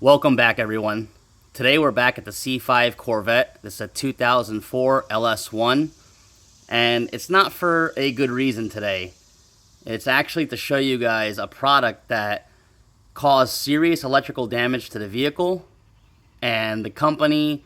Welcome back, everyone. Today we're back at the C5 Corvette. This is a 2004 LS1, and it's not for a good reason today. It's actually to show you guys a product that caused serious electrical damage to the vehicle, and the company,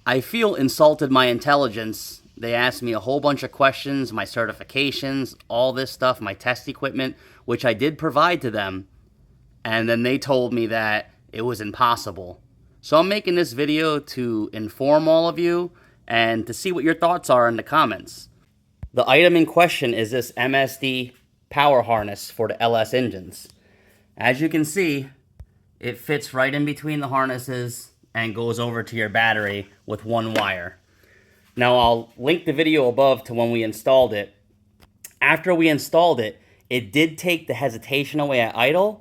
I feel, insulted my intelligence. They asked me a whole bunch of questions, my certifications, all this stuff, my test equipment, which I did provide to them, and then they told me that it was impossible. So I'm making this video to inform all of you and to see what your thoughts are in the comments. The item in question is this MSD power harness for the LS engines. As you can see, it fits right in between the harnesses and goes over to your battery with one wire. Now I'll link the video above to when we installed it. After we installed it, it did take the hesitation away at idle.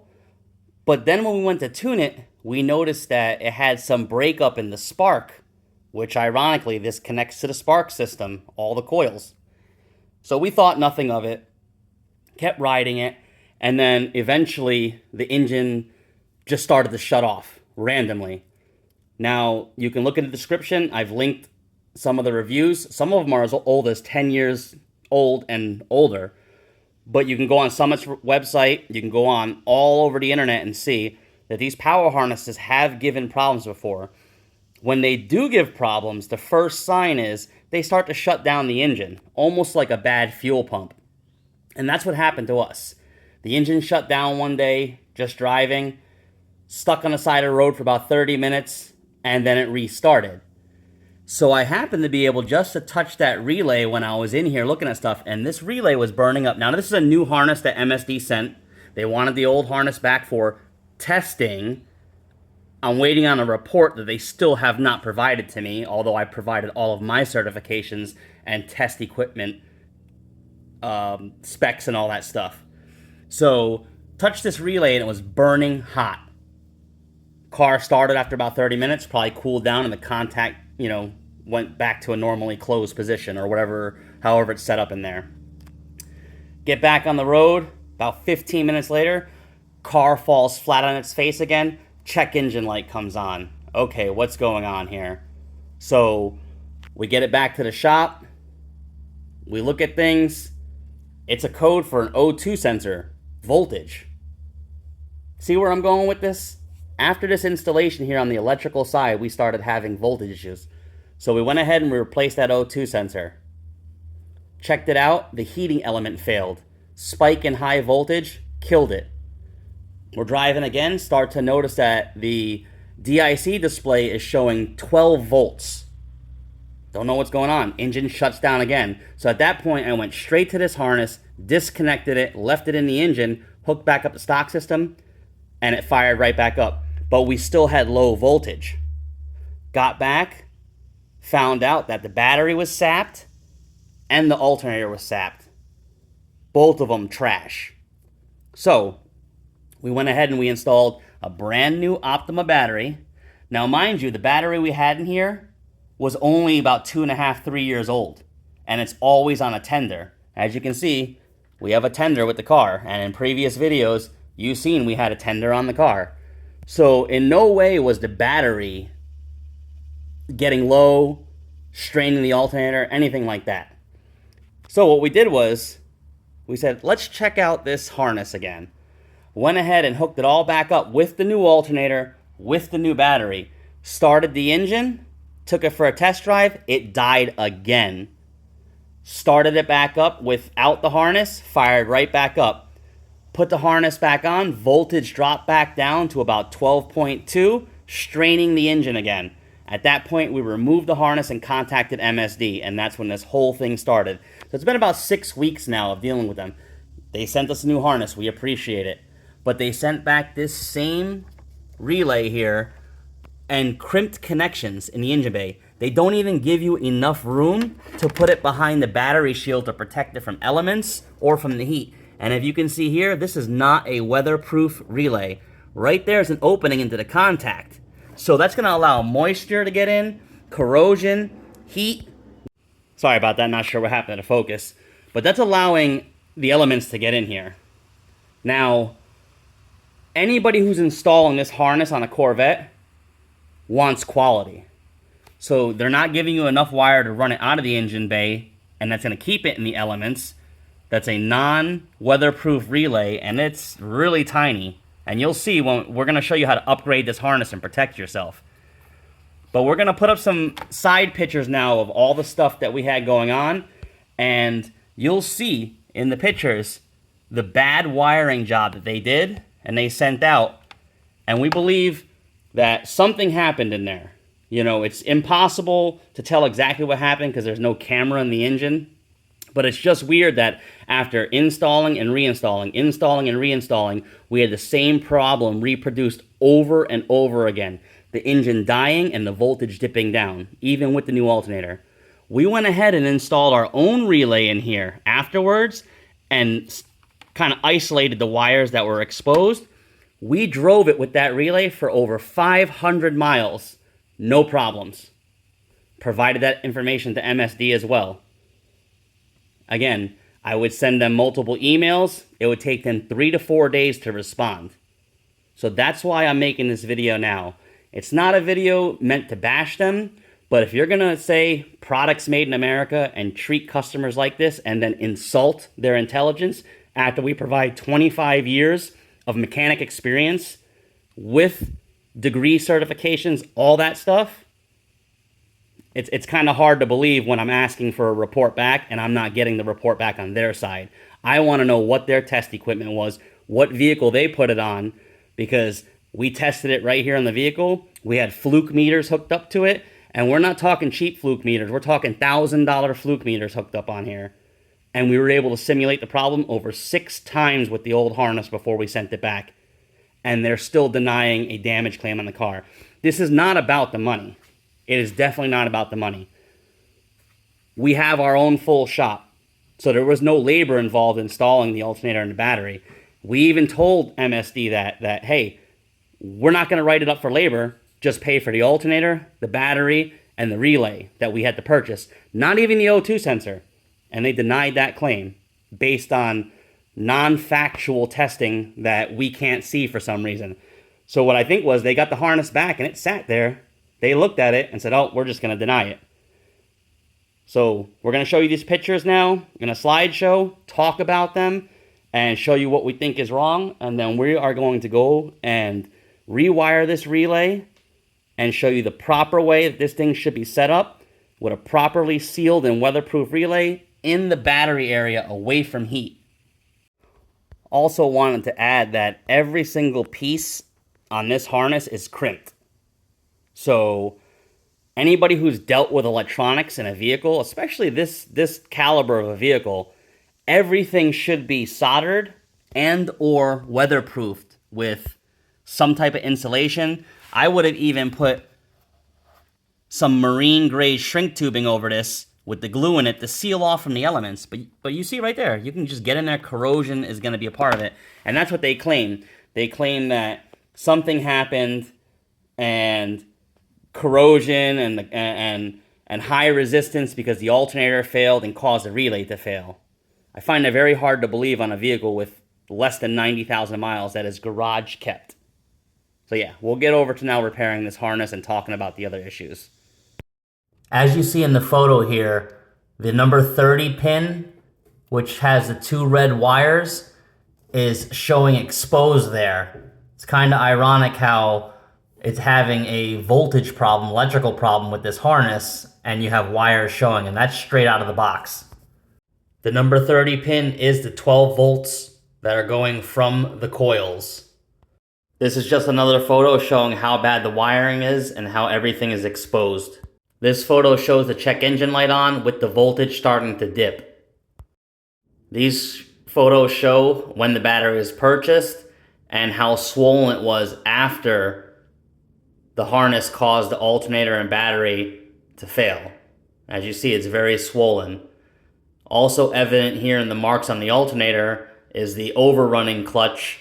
But then when we went to tune it, we noticed that it had some breakup in the spark, which ironically, this connects to the spark system, all the coils. So we thought nothing of it, kept riding it, and then eventually the engine just started to shut off randomly. Now, you can look in the description. I've linked some of the reviews. Some of them are as old as 10 years old and older. But you can go on Summit's website, you can go on all over the internet and see that these power harnesses have given problems before. When they do give problems, the first sign is they start to shut down the engine, almost like a bad fuel pump. And that's what happened to us. The engine shut down one day, just driving, stuck on the side of the road for about 30 minutes, and then it restarted. So I happened to be able just to touch that relay when I was in here looking at stuff, and this relay was burning up. Now, this is a new harness that MSD sent. They wanted the old harness back for testing. I'm waiting on a report that they still have not provided to me, although I provided all of my certifications and test equipment specs and all that stuff. So, touched this relay and it was burning hot. Car started after about 30 minutes, probably cooled down, and the contact, went back to a normally closed position or whatever, however it's set up in there. Get back on the road, about 15 minutes later, car falls flat on its face again, check engine light comes on. Okay, what's going on here? So we get it back to the shop, we look at things, it's a code for an O2 sensor, voltage. See where I'm going with this? After this installation here on the electrical side, we started having voltage issues. So we went ahead and we replaced that O2 sensor. Checked it out, the heating element failed. Spike in high voltage, killed it. We're driving again, start to notice that the DIC display is showing 12 volts. Don't know what's going on. Engine shuts down again. So at that point, I went straight to this harness, disconnected it, left it in the engine, hooked back up the stock system, and it fired right back up. But we still had low voltage. Got back, found out that the battery was sapped and the alternator was sapped. Both of them trash. So we went ahead and we installed a brand new Optima battery. Now, mind you, the battery we had in here was only about 2.5, 3 years old, and it's always on a tender. As you can see, we have a tender with the car, and in previous videos, you've seen we had a tender on the car. So in no way was the battery getting low, straining the alternator, anything like that. So what we did was, we said, let's check out this harness again. Went ahead and hooked it all back up with the new alternator, with the new battery. Started the engine, took it for a test drive, it died again. Started it back up without the harness, fired right back up. Put the harness back on, voltage dropped back down to about 12.2, straining the engine again. At that point, we removed the harness and contacted MSD, and that's when this whole thing started. So it's been about 6 weeks now of dealing with them. They sent us a new harness. We appreciate it. But they sent back this same relay here and crimped connections in the engine bay. They don't even give you enough room to put it behind the battery shield to protect it from elements or from the heat. And if you can see here, this is not a weatherproof relay. Right there is an opening into the contact. So that's going to allow moisture to get in, corrosion, heat. Sorry about that, not sure what happened to focus. But that's allowing the elements to get in here. Now, Anybody who's installing this harness on a Corvette wants quality. So they're not giving you enough wire to run it out of the engine bay, and that's going to keep it in the elements. That's a non-weatherproof relay, and it's really tiny. And you'll see when we're going to show you how to upgrade this harness and protect yourself. But we're going to put up some side pictures now of all the stuff that we had going on, and you'll see in the pictures the bad wiring job that they did and they sent out. And we believe that something happened in there. You know, it's impossible to tell exactly what happened because there's no camera in the engine. But it's just weird that after installing and reinstalling, we had the same problem reproduced over and over again. The engine dying and the voltage dipping down, even with the new alternator. We went ahead and installed our own relay in here afterwards and kind of isolated the wires that were exposed. We drove it with that relay for over 500 miles. No problems. Provided that information to MSD as well. Again, I would send them multiple emails. It would take them 3 to 4 days to respond. So that's why I'm making this video now. It's not a video meant to bash them, but if you're going to say products made in America and treat customers like this and then insult their intelligence after we provide 25 years of mechanic experience with degree certifications, all that stuff, it's kind of hard to believe when I'm asking for a report back and I'm not getting the report back on their side. I want to know what their test equipment was, what vehicle they put it on, because we tested it right here on the vehicle. We had fluke meters hooked up to it, and we're not talking cheap fluke meters. We're talking $1,000 fluke meters hooked up on here. And we were able to simulate the problem over 6 times with the old harness before we sent it back. And they're still denying a damage claim on the car. This is not about the money. It is definitely not about the money. We have our own full shop. So there was no labor involved in installing the alternator and the battery. We even told MSD that hey, we're not going to write it up for labor. Just pay for the alternator, the battery, and the relay that we had to purchase. Not even the O2 sensor. And they denied that claim based on non-factual testing that we can't see for some reason. So what I think was they got the harness back and it sat there. They looked at it and said, oh, we're just going to deny it. So we're going to show you these pictures now in a slideshow, talk about them, and show you what we think is wrong. And then we are going to go and rewire this relay and show you the proper way that this thing should be set up with a properly sealed and weatherproof relay in the battery area away from heat. Also wanted to add that every single piece on this harness is crimped. So anybody who's dealt with electronics in a vehicle, especially this caliber of a vehicle, everything should be soldered and or weatherproofed with some type of insulation. I would have even put some marine grade shrink tubing over this with the glue in it to seal off from the elements. But you see right there, you can just get in there. Corrosion is going to be a part of it. And that's what they claim. They claim that something happened and corrosion and high resistance because the alternator failed and caused the relay to fail. I find it very hard to believe on a vehicle with less than 90,000 miles that is garage kept. So yeah, we'll get over to now repairing this harness and talking about the other issues. As you see in the photo here, the number 30 pin, which has the 2 red wires, is showing exposed there. It's kind of ironic how it's having a voltage problem, electrical problem with this harness, and you have wires showing, and that's straight out of the box. The number 30 pin is the 12 volts that are going from the coils. This is just another photo showing how bad the wiring is and how everything is exposed. This photo shows the check engine light on with the voltage starting to dip. These photos show when the battery was purchased and how swollen it was after the harness caused the alternator and battery to fail. As you see, it's very swollen. Also evident here in the marks on the alternator is the overrunning clutch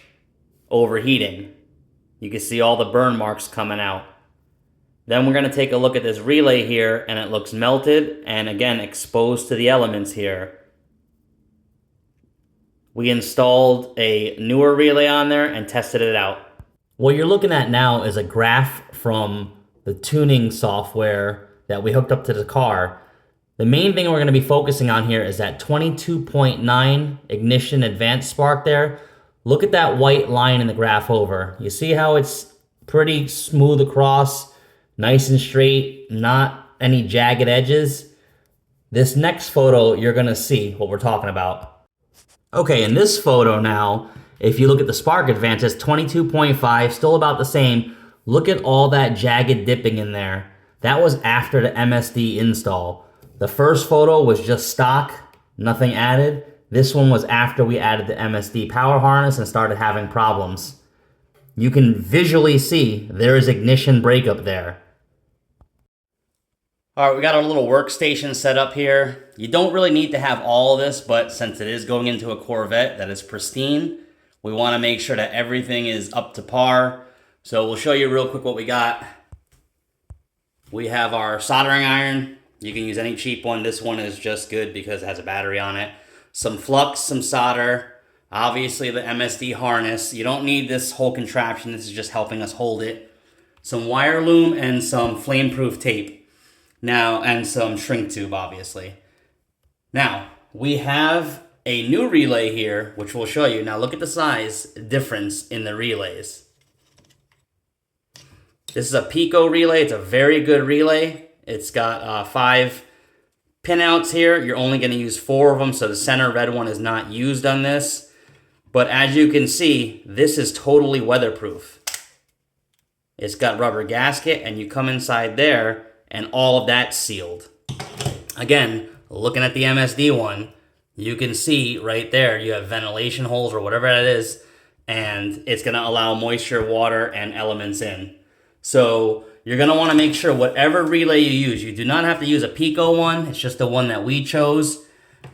overheating. You can see all the burn marks coming out. Then we're going to take a look at this relay here, and it looks melted and again exposed to the elements here. We installed a newer relay on there and tested it out. What you're looking at now is a graph from the tuning software that we hooked up to the car. The main thing we're going to be focusing on here is that 22.9 ignition advanced spark there. Look at that white line in the graph over. You see how it's pretty smooth across, nice and straight, not any jagged edges? This next photo, you're going to see what we're talking about. Okay, in this photo now, if you look at the spark advance, it's 22.5, still about the same. Look at all that jagged dipping in there. That was after the MSD install. The first photo was just stock, nothing added. This one was after we added the MSD power harness and started having problems. You can visually see there is ignition breakup there. All right, we got our little workstation set up here. You don't really need to have all of this, but since it is going into a Corvette that is pristine, we want to make sure that everything is up to par. So we'll show you real quick what we got. We have our soldering iron. You can use any cheap one. This one is just good because it has a battery on it. Some flux, some solder. Obviously the MSD harness. You don't need this whole contraption. This is just helping us hold it. Some wire loom and some flame-proof tape. Now, and some shrink tube, obviously. Now, we have a new relay here, which we'll show you. Now, look at the size difference in the relays. This is a Pico relay. It's a very good relay. It's got 5 pinouts here. You're only going to use 4 of them, so the center red one is not used on this. But as you can see, this is totally weatherproof. It's got rubber gasket, and you come inside there, and all of that's sealed. Again, looking at the MSD one, you can see right there, you have ventilation holes or whatever that is, and it's gonna allow moisture, water, and elements in. So you're gonna wanna make sure whatever relay you use, you do not have to use a Pico one, it's just the one that we chose.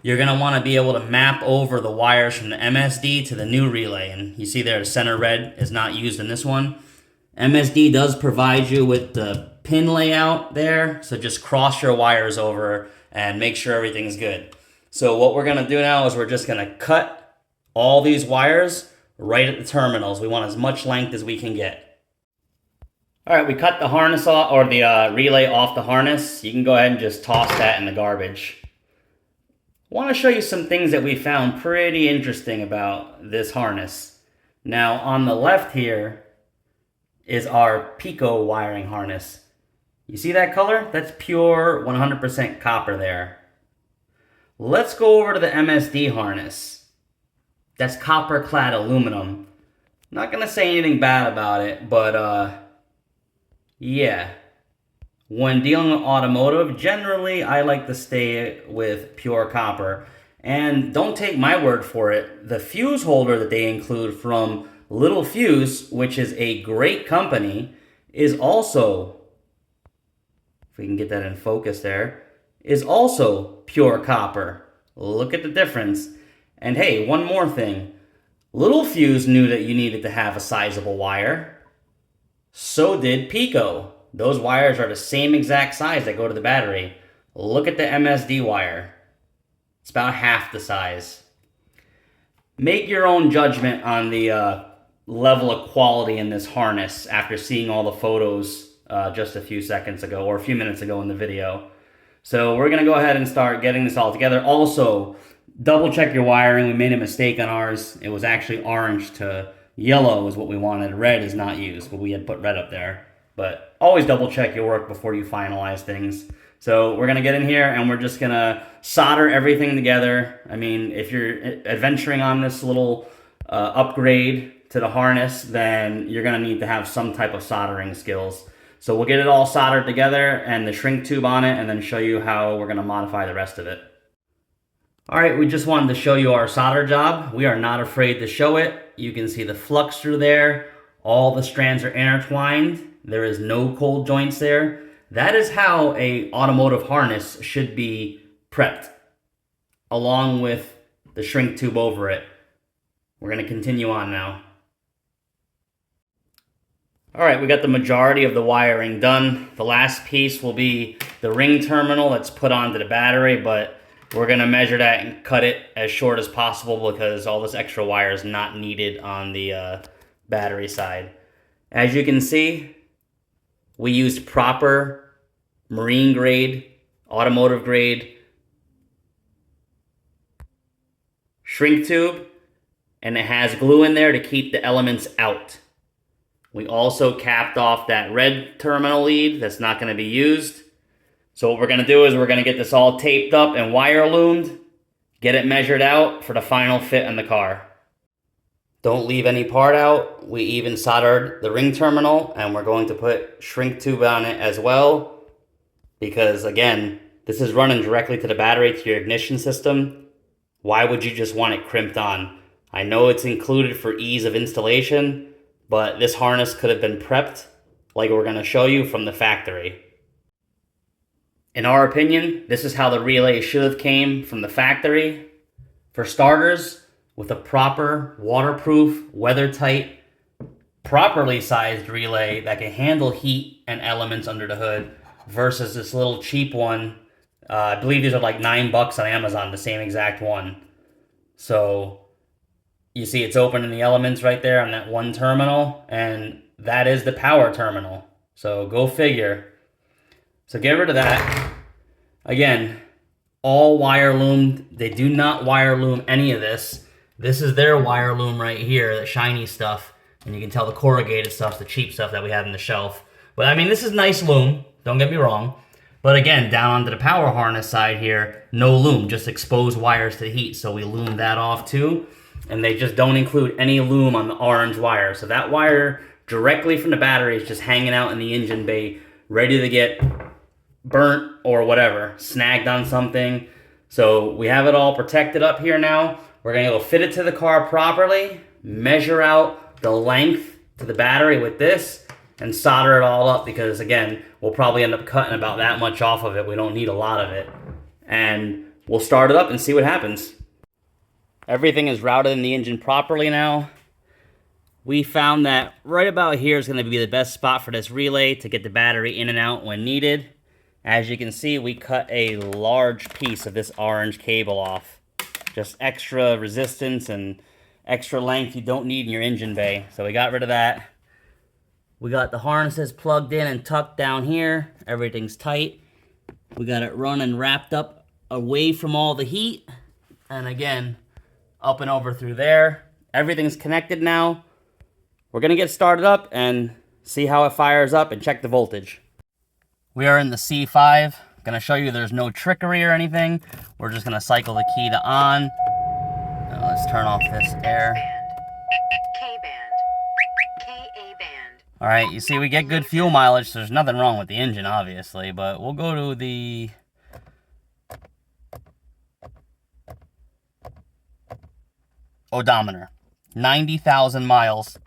You're gonna wanna be able to map over the wires from the MSD to the new relay, and you see there the center red is not used in this one. MSD does provide you with the pin layout there, so just cross your wires over and make sure everything's good. So what we're gonna do now is we're just gonna cut all these wires right at the terminals. We want as much length as we can get. All right, we cut the harness off, or the relay off the harness. You can go ahead and just toss that in the garbage. I want to show you some things that we found pretty interesting about this harness. Now on the left here is our Pico wiring harness. You see that color? That's pure 100% copper there. Let's go over to the MSD harness. That's copper clad aluminum. Not gonna say anything bad about it, but yeah. When dealing with automotive, generally I like to stay with pure copper. And don't take my word for it. The fuse holder that they include from Little Fuse, which is a great company, is also, if we can get that in focus there, is also pure copper. Look at the difference. And hey, one more thing. Little Fuse knew that you needed to have a sizable wire. So did Pico. Those wires are the same exact size that go to the battery. Look at the MSD wire. It's about half the size. Make your own judgment on the level of quality in this harness after seeing all the photos just a few seconds ago, or a few minutes ago in the video. So we're going to go ahead and start getting this all together. Also, double check your wiring. We made a mistake on ours. It was actually orange to yellow is what we wanted. Red is not used, but we had put red up there. But always double check your work before you finalize things. So we're going to get in here and we're just going to solder everything together. I mean, if you're adventuring on this little upgrade to the harness, then you're going to need to have some type of soldering skills. So we'll get it all soldered together and the shrink tube on it, and then show you how we're going to modify the rest of it. All right, we just wanted to show you our solder job. We are not afraid to show it. You can see the flux through there. All the strands are intertwined. There is no cold joints there. That is how an automotive harness should be prepped, along with the shrink tube over it. We're going to continue on now. All right, we got the majority of the wiring done. The last piece will be the ring terminal that's put onto the battery, but we're going to measure that and cut it as short as possible because all this extra wire is not needed on the battery side. As you can see, we used proper marine grade, automotive grade shrink tube, and it has glue in there to keep the elements out. We also capped off that red terminal lead that's not going to be used. So what we're going to do is we're going to get this all taped up and wire loomed, get it measured out for the final fit on the car. Don't leave any part out. We even soldered the ring terminal, and we're going to put shrink tube on it as well, because again, this is running directly to the battery, to your ignition system. Why would you just want it crimped on? I know it's included for ease of installation, but this harness could have been prepped like we're going to show you from the factory. In our opinion, this is how the relay should have came from the factory. For starters, with a proper, waterproof, weather-tight, properly sized relay that can handle heat and elements under the hood versus this little cheap one. I believe these are like $9 on Amazon, the same exact one. So you see it's opening the elements right there on that one terminal, and that is the power terminal. So go figure. So get rid of that. Again, all wire loomed. They do not wire loom any of this. This is their wire loom right here, the shiny stuff. And you can tell the corrugated stuff's the cheap stuff that we have in the shelf. But I mean, this is nice loom, don't get me wrong. But again, down onto the power harness side here, no loom, just exposed wires to the heat. So we loom that off too. And they just don't include any loom on the orange wire. So that wire directly from the battery is just hanging out in the engine bay, ready to get burnt or whatever, snagged on something. So we have it all protected up here now. We're gonna go fit it to the car properly, measure out the length to the battery with this, and solder it all up, because again, we'll probably end up cutting about that much off of it. We don't need a lot of it. And we'll start it up and see what happens. Everything is routed in the engine properly now. We found that right about here is gonna be the best spot for this relay to get the battery in and out when needed. As you can see, we cut a large piece of this orange cable off. Just extra resistance and extra length you don't need in your engine bay. So we got rid of that. We got the harnesses plugged in and tucked down here. Everything's tight. We got it running wrapped up away from all the heat. And again, up and over through there. Everything's connected now. We're gonna get started up and see how it fires up and check the voltage. We are in the C5. Gonna show you there's no trickery or anything. We're just gonna cycle the key to on. Now let's turn off this air. All right, you see we get good fuel mileage, so there's nothing wrong with the engine, obviously, but we'll go to the odometer. 90,000 miles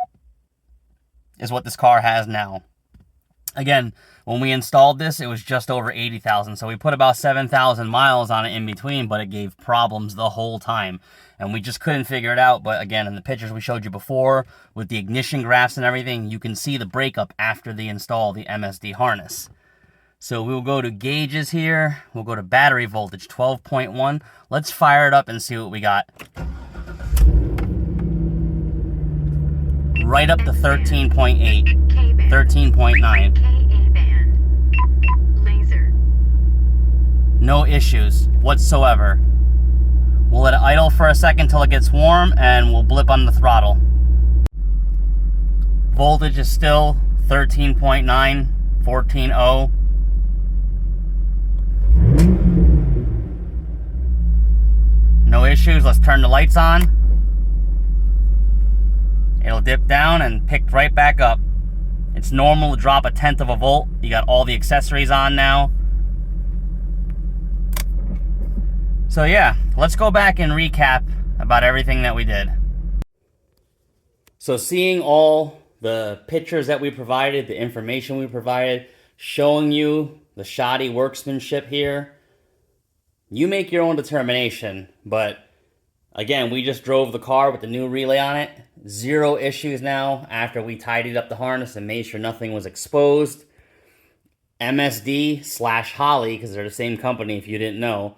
is what this car has now. Again, when we installed this, it was just over 80,000. So we put about 7,000 miles on it in between, but it gave problems the whole time. And we just couldn't figure it out. But again, in the pictures we showed you before, with the ignition graphs and everything, you can see the breakup after the install of the MSD harness. So we'll go to gauges here. We'll go to battery voltage, 12.1. Let's fire it up and see what we got. Right up to 13.8, 13.9. No issues whatsoever. We'll let it idle for a second till it gets warm, and we'll blip on the throttle. Voltage is still 13.9, 14.0. No issues. Let's turn the lights on. It'll dip down and pick right back up. It's normal to drop 1/10 of a volt. You got all the accessories on now. So yeah, let's go back and recap about everything that we did. So seeing all the pictures that we provided, the information we provided, showing you the shoddy workmanship here, you make your own determination. But again, we just drove the car with the new relay on it. 0 issues now after we tidied up the harness and made sure nothing was exposed. MSD / HOLLEY, because they're the same company if you didn't know,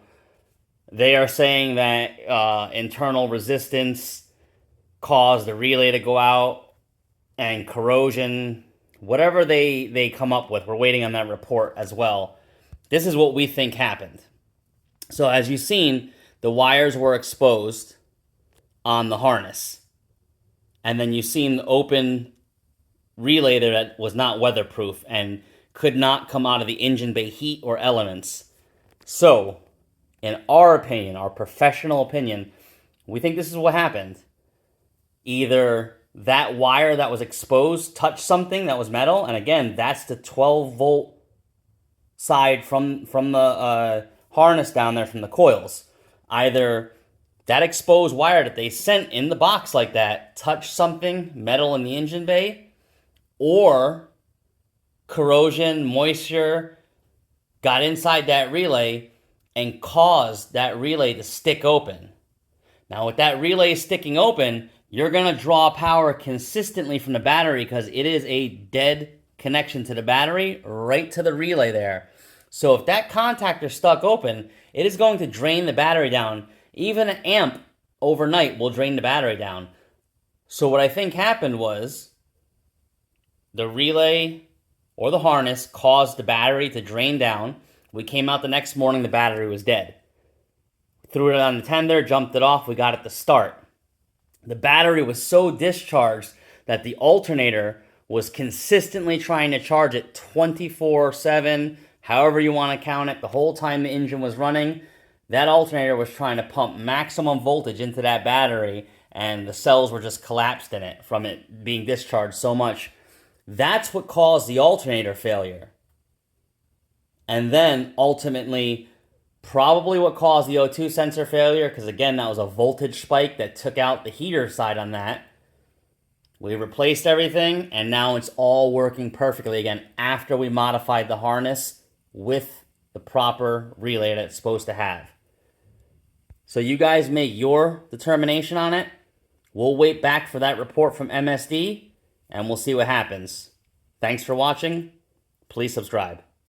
they are saying that internal resistance caused the relay to go out and corrosion, whatever they come up with. We're waiting on that report as well. This is what we think happened. So as you've seen, the wires were exposed on the harness. And then you've seen the open relay there that was not weatherproof and could not come out of the engine bay heat or elements. So, in our opinion, our professional opinion, we think this is what happened. Either that wire that was exposed touched something that was metal, and again, that's the 12-volt side from the harness down there from the coils. Either that exposed wire that they sent in the box like that touched something, metal in the engine bay, or corrosion, moisture got inside that relay and caused that relay to stick open. Now, with that relay sticking open, you're going to draw power consistently from the battery because it is a dead connection to the battery right to the relay there. So if that contactor stuck open, it is going to drain the battery down. Even an amp overnight will drain the battery down. So what I think happened was the relay or the harness caused the battery to drain down. We came out the next morning, the battery was dead. Threw it on the tender, jumped it off, we got it to start. The battery was so discharged that the alternator was consistently trying to charge it 24/7, however you want to count it, the whole time the engine was running. That alternator was trying to pump maximum voltage into that battery, and the cells were just collapsed in it from it being discharged so much. That's what caused the alternator failure. And then, ultimately, probably what caused the O2 sensor failure, because again, that was a voltage spike that took out the heater side on that. We replaced everything, and now it's all working perfectly again after we modified the harness with the proper relay that it's supposed to have. So you guys make your determination on it. We'll wait back for that report from MSD, and we'll see what happens. Thanks for watching. Please subscribe.